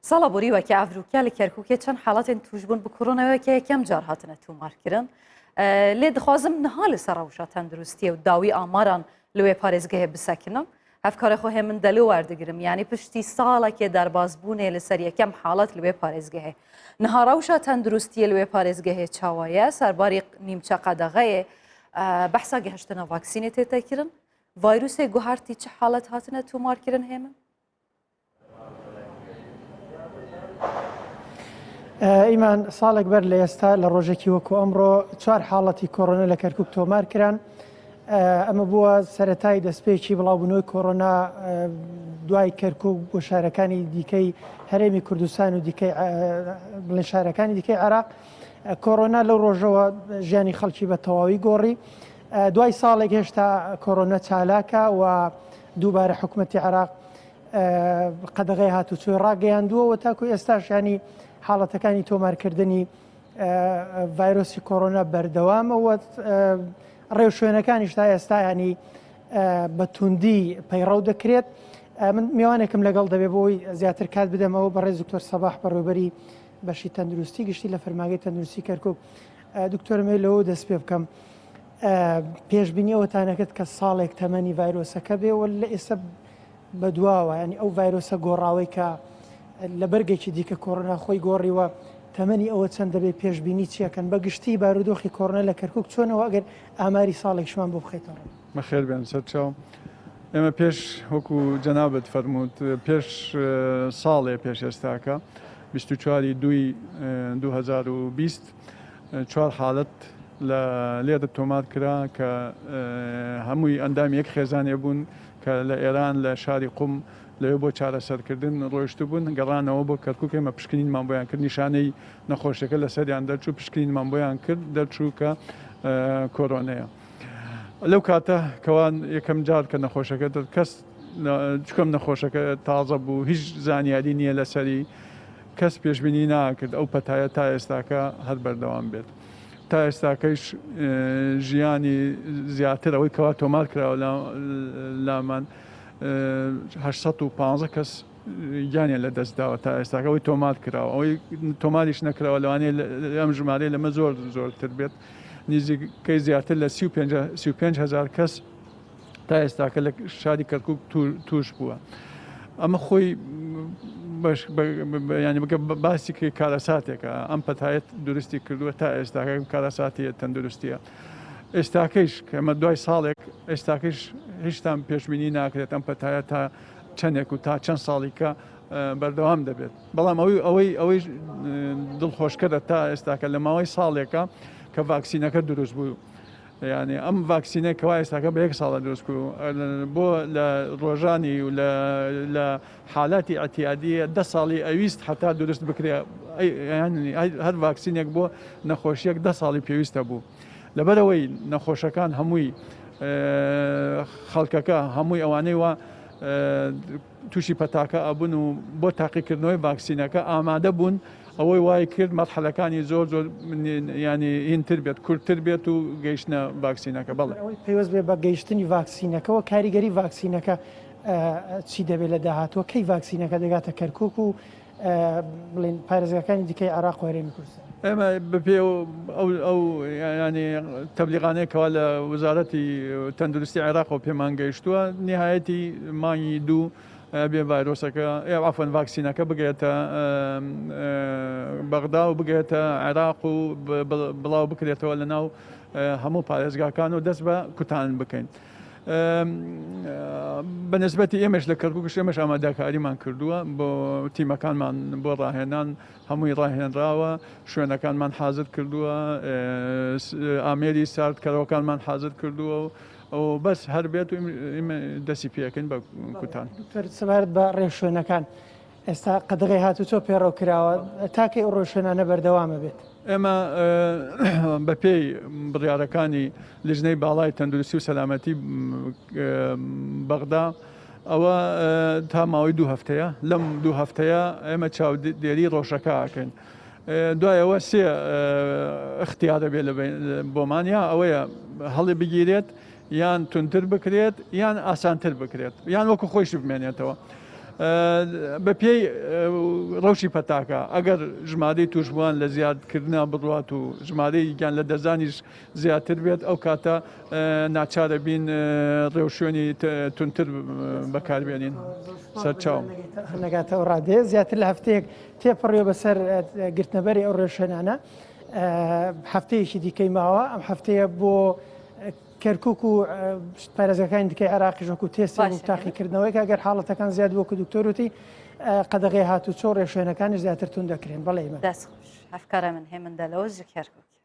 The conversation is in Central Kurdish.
ساڵە بوریوەکە ئەڤروکیا لە کەرکووکێ چەند حاڵەتێن توشبوون بە کۆرۆناوەکە یەکەم جار هاتنە تومارکردن لێ دخوازم نەها لە سەرڕەوشە تەندروستیە و داوی ئاماران لەوێ پارێزگەهەیە بسەکنم هەفکارە خۆ هێ من دەلو وەردەگرم یعنی پشتی ساڵێکێ دەربازبوونێ لەسەر یەکەم حاڵەت لەوێ پارێزگەهەیە نەهاڕەوشە تەندروستیە لەوێ پارێزگەهەیە چاوایە سەرباری نیمچە قەدەغەیە بەحسا گەهشتنە ڤاکسینێ تێتەکردن ڤایرۆسێ گوهارتی چه حاڵەت هاتنە تومارکردن هێمن ئیمان ساڵێک بەر لە ئێستا لە ڕۆژێکی وەکو ئەمڕۆ 4 حاڵەتی کۆڕۆنا لە کەرکووک تۆمار کران ئەمە بووە سەرەتای دەستپێکی بڵاوبوونەوەی کۆڕۆنا دوای کەرکووک بۆ شارەکانی دیکەی هەرێمی کوردستان و بڵێن شارەکانی دیکەی عێراق کۆڕۆنا لەو ڕۆژەوە ژیانی خەڵکی بە تەواوی گۆڕی دوای ساڵێک هێشتا کۆڕۆنا چالاکە و دووبارە حکوومەتی عێراق قەدەغەی هاتوچۆی ڕاگەیاندووە و تاکو ئێستاش ینی حاڵەتەکانی تۆمارکردنی ڤایرۆسی کۆڕۆنا بەردەوامەوە ڕێو شوێنەکانیش تا ئێستا ینی بە توندی پەیڕەو دەکرێت من میوانێکم لەگەڵ دەبێت بۆی زیاتر کات بدەمەوە بەڕێز دکتۆر سەباح بەڕێوەبەری بەشی تەندروستی گشتی لە فەرماگەی تەندروستی کەرکووک دکتۆرمێ لەوە دەست پێ بکەم پێشبینی ئەوتانەکەت کە ساڵێک تەمەنی ڤایرۆسەکە بێ و لە ئێستا بەدواوە ینی ئەو ڤایرۆسە گۆڕاوی کە لە بەرگێکی دیکە کۆڕۆنا خۆی گۆڕیوە تەمەنی ئەوە چەند دەبێت پێشبینی چیەکەن بە گشتی بارودۆخی کۆڕۆنا لە کەرکووک چۆنەوە ئەگەر ئاماری ساڵێکشمان بۆ بخەیتەوە بەخێر بێن سەرچاو ئێمە پێش وەکو جەنابەت فەرمووت پێش ساڵێ پێش ئێستاکە 24 دوی 2020 4 حاڵەت لە لێرە تۆمار کرا کە هەمووی ئەندامی یەک خێزانێ بوون کە لە ئێران لە شاری قوم لەوێ بۆ چارەسەرکردن ڕۆیشت بوون گەڕانەوە بۆ کەرکووک ئێمە پشکنینمان بۆیان کرد نیشانەی نەخۆشیەکە لە سەریان دەرچوو پشکنینمان بۆیان کرد دەرچوو کە کۆرۆنەیە لەو کاتە کەوان یەکەم جار کە نەخۆشەکە کەس چکەم نەخۆشەکە تازە بوو هیچ زانیاری نییە لەسەری کەس پێشبینی ناکرد ئەو پەتایە تا ئێستاکە هەر بەردەوام بێت تا ئێستاکەیش ژیانی زیاتر ئەوەی کەوا تۆمار کراوە لامان 815 کەس گیانیان لە دەستداوە تا ئێستاکەەوەی تۆمار کراوە ئەوەی تۆماریش نەکراوە لەوانەیە ئەم ژمارەی لەمە زۆرتر بێت نزیکەی زیاتر لە 35,000 کەس تا ئێستاکە لە شاری کەرکووک توش بووە ئەمە خۆی ینی بگە باسی کارەساتێکە ئەم پەتایەت درستی کردووە تا ئێستاکە کارەساتی تەندروستیە ئێستاکەیش کە ئەمە دوای ساڵێک ئێستاکەش هیچتان پێشبینی ناکرێت ئەم پەتایە تا چەندێک و تا چەند ساڵیکە بەردەوام دەبێت بەڵام ئەوەی دڵخۆشکەرە تا ئێستاکە لە ماوەی ساڵێکە کە ڤاکسینەکە دروست بوو یعنی ئەم ڤاکسینە کەوا ئێستاکە بە 1 ساڵە دروست بوو بۆ لە ڕۆژانی و لە حالاتی ئەتیادیە 10 ساڵی ئەویست حتا دروست بکرێ هەر ڤاکسینێک بۆ نەخۆشیەک 10 ساڵی پێویستە بوو لەبەرەوەی نەخۆشەکان هەمووی خەڵکەکە هەمووی ئەوانەی وە تووشی پەتاکە ئەبوون و بۆ تاقیکردنەوەی ڤاکسینەکە ئامادە بوون ئەوەی وای کرد مەرحەلەکانی زۆر ینی هینتر بێت کورتتر بێت و گەیشتنە ڤاکسینەکە بەڵێ پێوەست بێ بە گەیشتنی ڤاکسینەکەەوە کاریگەری ڤاکسینەکە چی دەبێت لە داهاتوە کەی ڤاکسینەکە دەگاتە کەرکووک و بڵێن پارێزگاکانی دیکەی عێراق و هەرێمی کوردستان ئێمە بپێ ئەو ینی تەبلیغانەیەکەوە لە وزارەتی تەندروستی عێراق و پێمان گەیشتووە نهایەتی مانگی دوو بێ ڤایرۆسەکە ئەفەن ڤاکسینەکە بگێتە بەغدا و بگێتە عێراق و بڵاو بکرێتەوە لە ناو هەموو پارێزگاکان و دەست بە کوتان بکەین. بەنسبەتی ئێمەش لە کەرکووکش ئێمەش ئامادەکاریمان کردووە بۆ تیمەکانمان بۆ ڕاهێنان هەمووی ڕاهێنراوە شوێنەکانمان حازر کردووە ئامێری ساردکەرەوەکانمان حازر کردووە و بەس هەر بێت و دەستی پێەکەین بە کوتان سەبارەت بە ڕێو شوێنەکان ئێستا قەدەغی هاتوچۆ پێڕەو کراوە تاکەی ئەو ڕۆ شوێنانە بەردەوامە بێت ئێمە بەپێی بڕیارەکانی لیژنەی باڵای تەندروستی و سەلامەتی بەغدا ئەوە تا ماوەی 2 هەفتەیە لەم 2 هەفتەیە ئێمە چاودێری ڕۆژەکە ئاکەین دوایەوە 3 اختیارە بێت بۆمانیا ئەوەیە هەڵی بگیرێت یان تونتر بکرێت یان ئاسانتر بکرێت یان وەکو خۆیش بمێنێتەوە بە پێی ڕەوشی پەتاکە ئەگەر ژمارەی توشبووان لە زیادکردنا بڕات و ژمارەی گیان لە دەزانیش زیاتر بێت ئەو کاتە ناچارە بین ڕێوشێنی تونتر بەکاربێنین سەرچاوم هەنگاتەوە ڕادێ زیاتر لە هەفتەیەک تێپەڕێ بەسەر گرتنەبەری ئەو ڕێوشێنانە هەفتەیەکی دیکەی ماوە ئەم هەفتەیە بۆ کەرکک و پارێزەکانی دیکەی عراقی ژۆک و تێستی و تاقیکردنەوەی ئەگەر حاڵەتەکان زیاد وەکو دکتۆروتی قەدەغی هاتوچۆ ڕێوشێنەکانی زیاتر تون دەکرێن بەڵێ دەستخۆش هەفکارە من هێمن دەلەوە ژ کەرکک